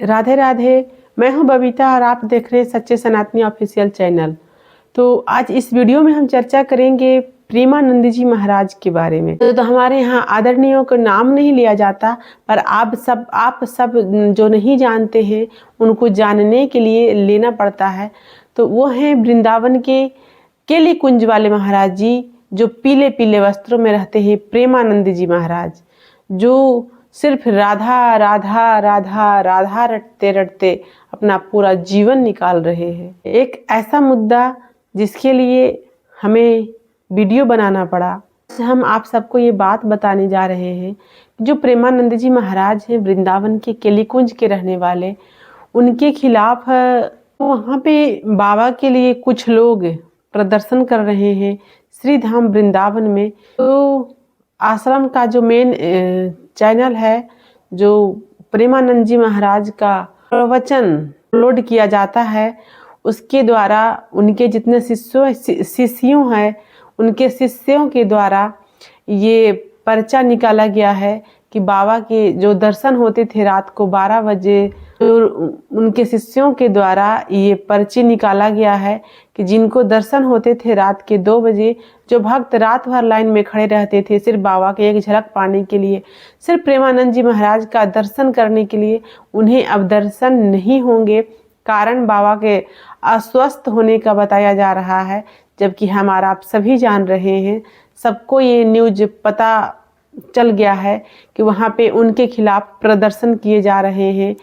राधे राधे। मैं हूं बबीता और आप देख रहे हैं सच्चे सनातनी ऑफिशियल चैनल। तो आज इस वीडियो में हम चर्चा करेंगे प्रेमानंद जी महाराज के बारे में। तो हमारे यहाँ आदरणीयों का नाम नहीं लिया जाता, पर आप सब जो नहीं जानते हैं उनको जानने के लिए लेना पड़ता है। तो वो हैं वृंदावन के केली कुंज वाले महाराज जी, जो पीले पीले वस्त्रों में रहते हैं। प्रेमानंद जी महाराज जो सिर्फ राधा राधा राधा राधा रटते रटते अपना पूरा जीवन निकाल रहे हैं। एक ऐसा मुद्दा जिसके लिए हमें वीडियो बनाना पड़ा। हम आप सबको ये बात बताने जा रहे हैं। जो प्रेमानंद जी महाराज हैं, वृंदावन के केलीकुंज के रहने वाले, उनके खिलाफ वहाँ पे बाबा के लिए कुछ लोग प्रदर्शन कर रहे हैं श्री धाम वृंदावन में। तो आश्रम का जो मेन चैनल है, जो प्रेमानंद जी महाराज का प्रवचन अपलोड किया जाता है, उसके द्वारा उनके जितने शिष्यों हैं, उनके शिष्यों के द्वारा ये पर्चा निकाला गया है कि बाबा के जो दर्शन होते थे रात को 12 बजे, तो उनके शिष्यों के द्वारा ये पर्ची निकाला गया है कि जिनको दर्शन होते थे रात के 2 बजे, जो भक्त रात भर लाइन में खड़े रहते थे सिर्फ बाबा के एक झलक पाने के लिए, सिर्फ प्रेमानंद जी महाराज का दर्शन करने के लिए, उन्हें अब दर्शन नहीं होंगे। कारण बाबा के अस्वस्थ होने का बताया जा रहा है, जबकि हमारा आप सभी जान रहे हैं, सबको ये न्यूज पता चल गया है कि वहाँ पे उनके खिलाफ प्रदर्शन किए जा रहे हैं।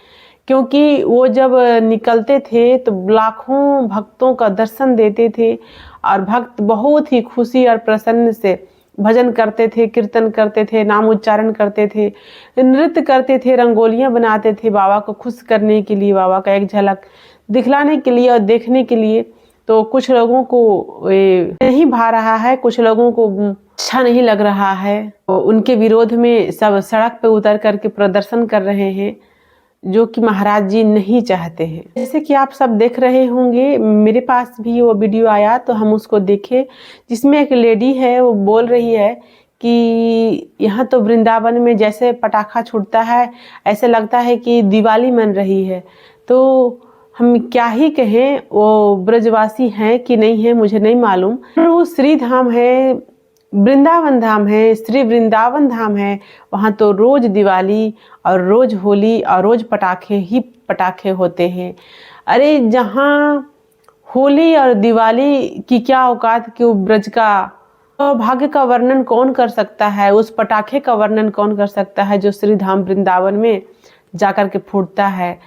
क्योंकि वो जब निकलते थे तो लाखों भक्तों का दर्शन देते थे और भक्त बहुत ही खुशी और प्रसन्न से भजन करते थे, कीर्तन करते थे, नाम उच्चारण करते थे, नृत्य करते थे, रंगोलियां बनाते थे बाबा को खुश करने के लिए, बाबा का एक झलक दिखलाने के लिए और देखने के लिए। तो कुछ लोगों को नहीं भा रहा है, कुछ लोगों को अच्छा नहीं लग रहा है, तो उनके विरोध में सब सड़क पे उतर करके प्रदर्शन कर रहे हैं, जो कि महाराज जी नहीं चाहते हैं। जैसे कि आप सब देख रहे होंगे, मेरे पास भी वो वीडियो आया तो हम उसको देखे, जिसमें एक लेडी है, वो बोल रही है कि यहाँ तो वृंदावन में जैसे पटाखा छूटता है ऐसे लगता है कि दिवाली मन रही है। तो हम क्या ही कहें, वो ब्रजवासी हैं कि नहीं है मुझे नहीं मालूम, वो श्री धाम है, वृंदावन धाम है, श्री वृंदावन धाम है। वहाँ तो रोज दिवाली और रोज होली और रोज पटाखे ही पटाखे होते हैं। अरे जहाँ होली और दिवाली की क्या औकात, कि ब्रज का भाग्य का वर्णन कौन कर सकता है, उस पटाखे का वर्णन कौन कर सकता है जो श्री धाम वृंदावन में जाकर के फूटता है।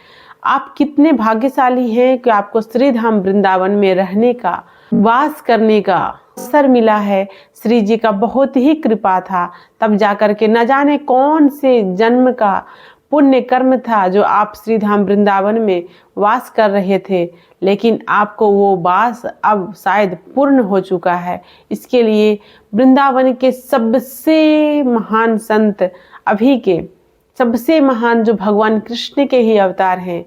आप कितने भाग्यशाली हैं कि आपको श्री धाम वृंदावन में रहने का, वास करने का अवसर मिला है। श्री जी का बहुत ही कृपा था, तब जाकर के न जाने कौन से जन्म का पुण्य कर्म था जो आप श्री धाम वृंदावन में वास कर रहे थे, लेकिन आपको वो वास अब शायद पूर्ण हो चुका है। इसके लिए वृंदावन के सबसे महान संत, अभी के सबसे महान जो भगवान कृष्ण के ही अवतार हैं,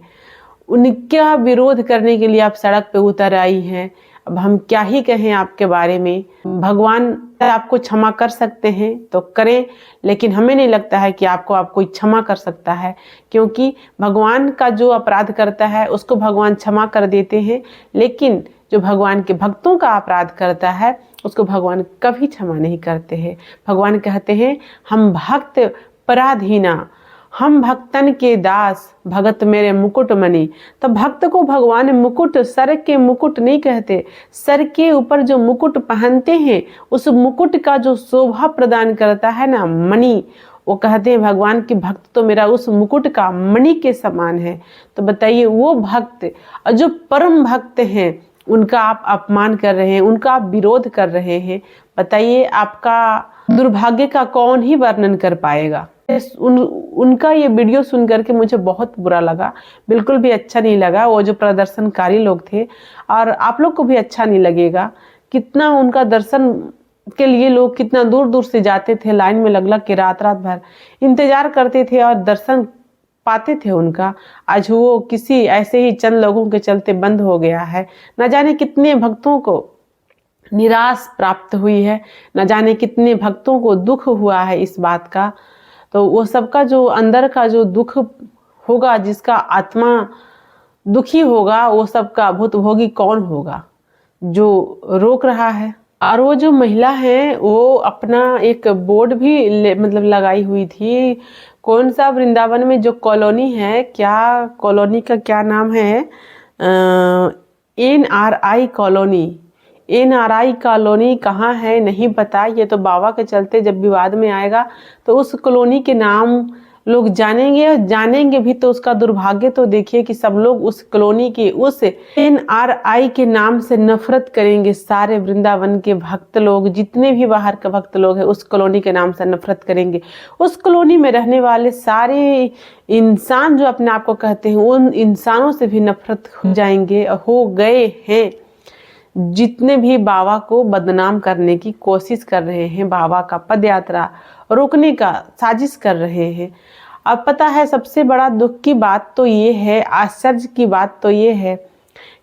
उनका विरोध करने के लिए आप सड़क पे उतर आई हैं। अब हम क्या ही कहें आपके बारे में। भगवान आपको क्षमा कर सकते हैं तो करें, लेकिन हमें नहीं लगता है कि आपको कोई क्षमा कर सकता है, क्योंकि भगवान का जो अपराध करता है उसको भगवान क्षमा कर देते हैं, लेकिन जो भगवान के भक्तों का अपराध करता है उसको भगवान कभी क्षमा नहीं करते हैं। भगवान कहते हैं, हम भक्त पराधीना, हम भक्तन के दास, भगत मेरे मुकुट मणि। तो भक्त को भगवान मुकुट, सर के मुकुट नहीं कहते, सर के ऊपर जो मुकुट पहनते हैं उस मुकुट का जो शोभा प्रदान करता है ना, मणि, वो कहते हैं भगवान की भक्त तो मेरा उस मुकुट का मणि के समान है। तो बताइए, वो भक्त और जो परम भक्त हैं उनका आप अपमान कर रहे हैं, उनका आप विरोध कर रहे हैं। बताइए, आपका दुर्भाग्य का कौन ही वर्णन कर पाएगा। उनका ये वीडियो सुन करके मुझे बहुत बुरा लगा, बिल्कुल भी अच्छा नहीं लगा। वो जो प्रदर्शनकारी लोग थे, और आप लोग को भी अच्छा नहीं लगेगा। कितना उनका दर्शन के लिए लोग कितना दूर दूर से जाते थे, लाइन में लग लग के रात रात भर इंतजार करते थे और दर्शन पाते थे उनका। आज वो किसी ऐसे ही चंद लोगों के चलते बंद हो गया है। न जाने कितने भक्तों को निराश प्राप्त हुई है, न जाने कितने भक्तों को दुख हुआ है इस बात का। तो वो सबका जो अंदर का जो दुख होगा, जिसका आत्मा दुखी होगा, वो सबका भुक्तभोगी कौन होगा? जो रोक रहा है। और वो जो महिला है वो अपना एक बोर्ड भी मतलब लगाई हुई थी। कौन सा वृंदावन में जो कॉलोनी है, क्या कॉलोनी का क्या नाम है, NRI कॉलोनी। NRI कॉलोनी कहाँ है नहीं पता, ये तो बाबा के चलते जब विवाद में आएगा तो उस कॉलोनी के नाम लोग जानेंगे, और जानेंगे भी तो उसका दुर्भाग्य तो देखिए कि सब लोग उस कॉलोनी के उस NRI के नाम से नफरत करेंगे। सारे वृंदावन के भक्त लोग, जितने भी बाहर के भक्त लोग हैं, उस कॉलोनी के नाम से नफरत करेंगे। उस कॉलोनी में रहने वाले सारे इंसान जो अपने आप को कहते हैं, उन इंसानों से भी नफरत हो जाएंगे, हो गए हैं। जितने भी बाबा को बदनाम करने की कोशिश कर रहे हैं, बाबा का पद यात्रा रोकने का साजिश कर रहे हैं। अब पता है सबसे बड़ा दुख की बात तो ये है, आश्चर्य की बात तो ये है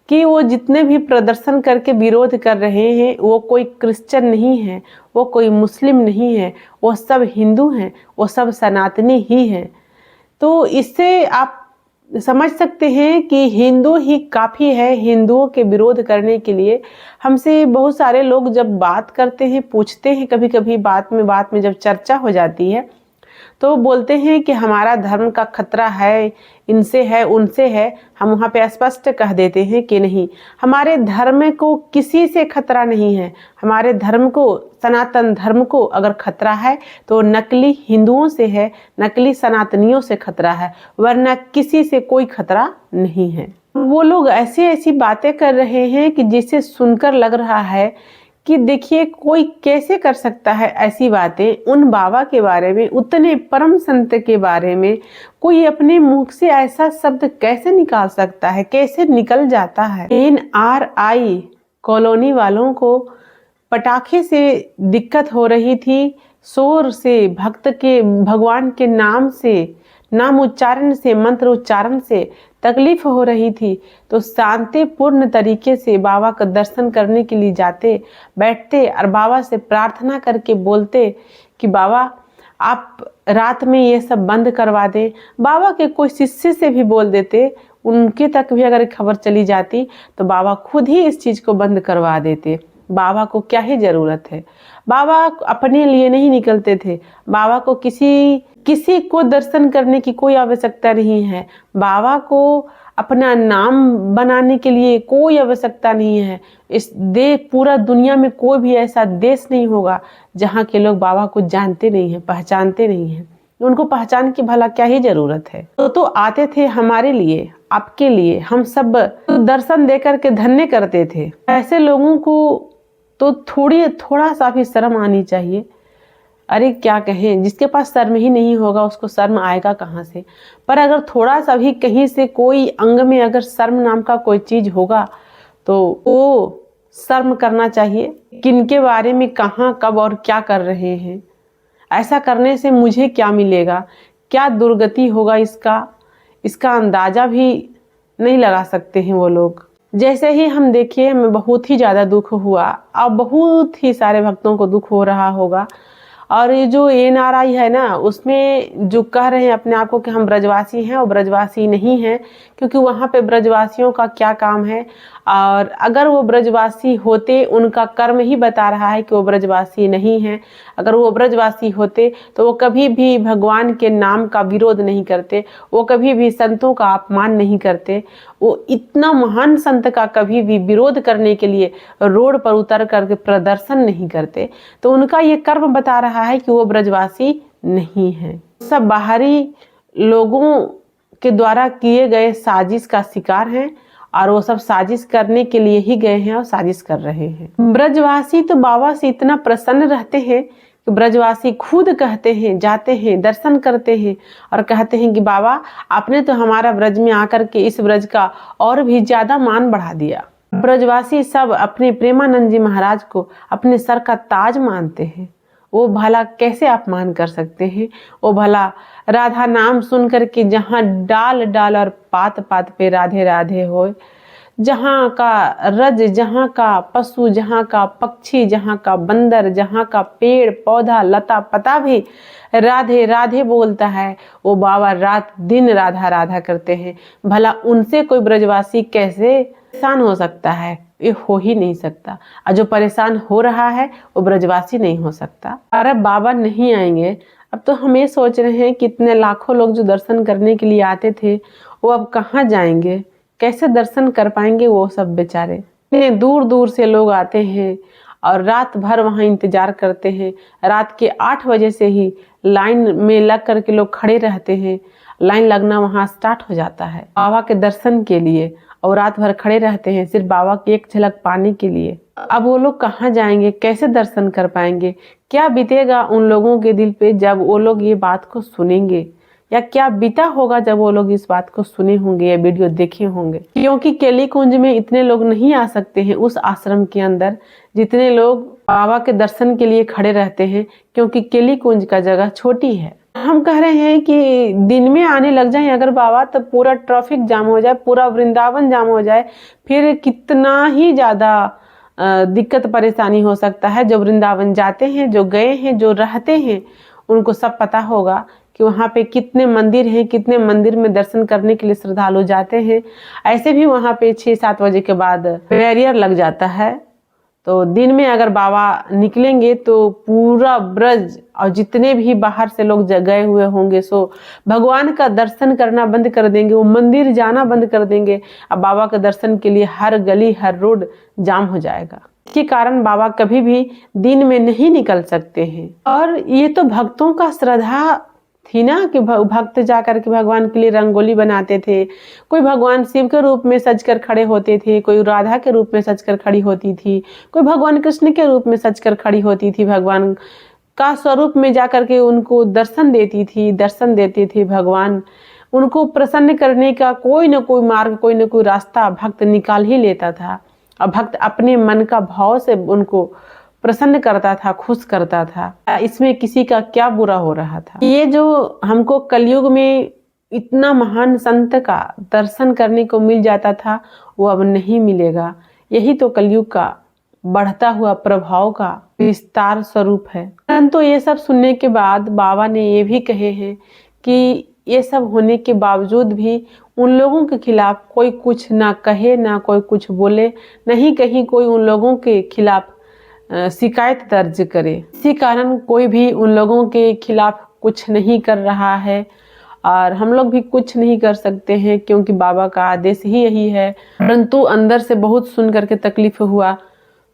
कि वो जितने भी प्रदर्शन करके विरोध कर रहे हैं, वो कोई क्रिश्चियन नहीं है, वो कोई मुस्लिम नहीं है, वो सब हिंदू हैं, वो सब सनातनी ही हैं। तो इससे आप समझ सकते हैं कि हिंदू ही काफ़ी है हिंदुओं के विरोध करने के लिए। हमसे बहुत सारे लोग जब बात करते हैं, पूछते हैं, कभी कभी बात में जब चर्चा हो जाती है तो बोलते हैं कि हमारा धर्म का खतरा है, इनसे है, उनसे है। हम वहाँ पे स्पष्ट कह देते हैं कि नहीं, हमारे धर्म को किसी से खतरा नहीं है। हमारे धर्म को, सनातन धर्म को अगर खतरा है तो नकली हिंदुओं से है, नकली सनातनियों से खतरा है, वरना किसी से कोई खतरा नहीं है। वो लोग ऐसी ऐसी बातें कर रहे हैं कि जिसे सुनकर लग रहा है कि देखिए कोई कैसे कर सकता है ऐसी बातें। उन बाबा के बारे में, उतने परम संत के बारे में कोई अपने मुख से ऐसा शब्द कैसे निकाल सकता है, कैसे निकल जाता है। NRI कॉलोनी वालों को पटाखे से दिक्कत हो रही थी, शोर से, भक्त के, भगवान के नाम से, नाम उच्चारण से, मंत्र उच्चारण से तकलीफ हो रही थी, तो शांतिपूर्ण तरीके से बाबा का दर्शन करने के लिए जाते, बैठते और बाबा से प्रार्थना करके बोलते कि बाबा आप रात में ये सब बंद करवा दें। बाबा के कोई शिष्य से भी बोल देते, उनके तक भी अगर खबर चली जाती तो बाबा खुद ही इस चीज़ को बंद करवा देते। बाबा को क्या ही ज़रूरत है, बाबा अपने लिए नहीं निकलते थे, बाबा को किसी को दर्शन करने की कोई आवश्यकता नहीं है, बाबा को अपना नाम बनाने के लिए कोई आवश्यकता नहीं है। इस पूरा दुनिया में कोई भी ऐसा देश नहीं होगा जहाँ के लोग बाबा को जानते नहीं हैं, पहचानते नहीं हैं। उनको पहचान की भला क्या ही ज़रूरत है। तो आते थे हमारे लिए, आपके लिए, हम सब दर्शन देकर के धन्य करते थे। ऐसे लोगों को तो थोड़ा सा भी शर्म आनी चाहिए। अरे क्या कहें, जिसके पास शर्म ही नहीं होगा उसको शर्म आएगा कहाँ से। पर अगर थोड़ा सा भी कहीं से कोई अंग में अगर शर्म नाम का कोई चीज़ होगा तो वो शर्म करना चाहिए। किनके बारे में कहाँ, कब और क्या कर रहे हैं, ऐसा करने से मुझे क्या मिलेगा, क्या दुर्गति होगा, इसका अंदाज़ा भी नहीं लगा सकते हैं वो लोग। जैसे ही हम देखिए, हमें बहुत ही ज़्यादा दुख हुआ, अब बहुत ही सारे भक्तों को दुख हो रहा होगा। और ये जो NRI है ना, उसमें जो कह रहे हैं अपने आप को कि हम ब्रजवासी हैं, वो ब्रजवासी नहीं हैं, क्योंकि वहाँ पे ब्रजवासियों का क्या काम है। और अगर वो ब्रजवासी होते, उनका कर्म ही बता रहा है कि वो ब्रजवासी नहीं हैं। अगर वो ब्रजवासी होते तो वो कभी भी भगवान के नाम का विरोध नहीं करते, वो कभी भी संतों का अपमान नहीं करते, वो इतना महान संत का कभी भी विरोध करने के लिए रोड पर उतर करके प्रदर्शन नहीं करते। तो उनका ये कर्म बता रहा है कि वो ब्रजवासी नहीं है। सब बाहरी लोगों के द्वारा किए गए साजिश का शिकार हैं, और वो सब साजिश करने के लिए ही गए हैं और साजिश कर रहे हैं। ब्रजवासी तो बाबा से इतना प्रसन्न रहते हैं कि ब्रजवासी खुद कहते हैं, जाते हैं, दर्शन करते हैं और कहते हैं कि बाबा आपने तो हमारा ब्रज में आकर के इस ब्रज का और भी ज़्यादा मान बढ़ा दिया। ब्रजवासी सब अपने प्रेमानंद जी महाराज को अपने सर का ताज मानते हैं। वो भला कैसे अपमान कर सकते हैं। वो भला राधा नाम सुन करके जहाँ डाल डाल और पात पात पे राधे राधे होए, जहाँ का रज, जहाँ का पशु, जहाँ का पक्षी, जहाँ का बंदर, जहाँ का पेड़ पौधा लता पता भी राधे राधे बोलता है। वो बाबा रात दिन राधा राधा करते हैं। भला उनसे कोई ब्रजवासी कैसे परेशान हो सकता है? ये हो ही नहीं सकता। और जो परेशान हो रहा है वो ब्रजवासी नहीं हो सकता। अरे बाबा नहीं आएंगे। अब तो हम ये सोच रहे हैं कि इतने लाखों लोग जो दर्शन करने के लिए आते थे वो अब कहाँ जाएंगे, कैसे दर्शन कर पाएंगे वो सब बेचारे। इतने दूर दूर से लोग आते हैं और रात भर वहाँ इंतजार करते हैं। रात के 8 बजे से ही लाइन में लग करके लोग खड़े रहते हैं। लाइन लगना वहाँ स्टार्ट हो जाता है बाबा के दर्शन के लिए, और रात भर खड़े रहते हैं सिर्फ बाबा की एक झलक पाने के लिए। अब वो लोग कहाँ जाएंगे, कैसे दर्शन कर पाएंगे? क्या बीतेगा उन लोगों के दिल पे जब वो लोग ये बात को सुनेंगे, या क्या बीता होगा जब वो लोग इस बात को सुने होंगे या वीडियो देखे होंगे? क्योंकि केली कुंज में इतने लोग नहीं आ सकते हैं उस आश्रम के अंदर जितने लोग बाबा के दर्शन के लिए खड़े रहते हैं, क्योंकि केली कुंज का जगह छोटी है। हम कह रहे हैं कि दिन में आने लग जाए अगर बाबा, तो पूरा ट्रैफिक जाम हो जाए, पूरा वृंदावन जाम हो जाए, फिर कितना ही ज्यादा दिक्कत परेशानी हो सकता है। जो वृंदावन जाते हैं, जो गए हैं, जो रहते हैं, उनको सब पता होगा कि वहाँ पे कितने मंदिर हैं, कितने मंदिर में दर्शन करने के लिए श्रद्धालु जाते हैं। ऐसे भी वहाँ पे 6-7 बजे के बाद बैरियर लग जाता है। तो दिन में अगर बाबा निकलेंगे तो पूरा ब्रज और जितने भी बाहर से लोग गए हुए होंगे सो भगवान का दर्शन करना बंद कर देंगे, वो मंदिर जाना बंद कर देंगे। अब बाबा के दर्शन के लिए हर गली हर रोड जाम हो जाएगा। इसके कारण बाबा कभी भी दिन में नहीं निकल सकते हैं। और ये तो भक्तों का श्रद्धा थी ना कि भक्त जाकर के भगवान के लिए रंगोली बनाते थे। कोई भगवान शिव के रूप में सजकर खड़े होते थे, कोई राधा के रूप में सजकर खड़ी होती थी, कोई भगवान कृष्ण के रूप में सजकर खड़ी होती थी। भगवान का स्वरूप में जाकर के उनको दर्शन देती थी, दर्शन देते थे भगवान। उनको प्रसन्न करने का कोई न कोई मार्ग, कोई न कोई रास्ता भक्त निकाल ही लेता था। और भक्त अपने मन का भाव से उनको प्रसन्न करता था, खुश करता था। इसमें किसी का क्या बुरा हो रहा था? ये जो हमको कलयुग में इतना महान संत का दर्शन करने को मिल जाता था वो अब नहीं मिलेगा। यही तो कलयुग का बढ़ता हुआ प्रभाव का विस्तार स्वरूप है। परंतु ये सब सुनने के बाद बाबा ने ये भी कहे हैं कि ये सब होने के बावजूद भी उन लोगों के खिलाफ कोई कुछ ना कहे, ना कोई कुछ बोले, नहीं कहीं कोई उन लोगों के खिलाफ शिकायत दर्ज करे। इसी कारण कोई भी उन लोगों के खिलाफ कुछ नहीं कर रहा है और हम लोग भी कुछ नहीं कर सकते हैं, क्योंकि बाबा का आदेश ही यही है। परंतु अंदर से बहुत सुन करके तकलीफ हुआ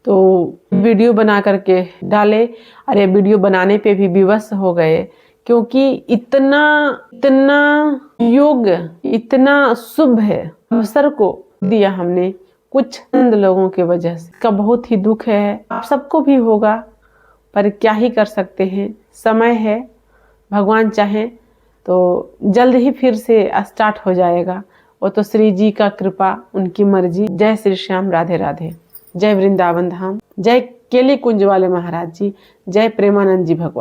तो वीडियो बना करके डाले। और ये वीडियो बनाने पे भी विवश हो गए, क्योंकि इतना योग, इतना शुभ है अवसर को दिया हमने कुछ चंद लोगों के वजह से। का बहुत ही दुख है, आप सबको भी होगा, पर क्या ही कर सकते हैं। समय है, भगवान चाहे तो जल्द ही फिर से स्टार्ट हो जाएगा। वो तो श्री जी का कृपा, उनकी मर्जी। जय श्री श्याम, राधे राधे। जय वृंदावन धाम, जय केली कुंज वाले महाराज जी, जय प्रेमानंद जी भगवान।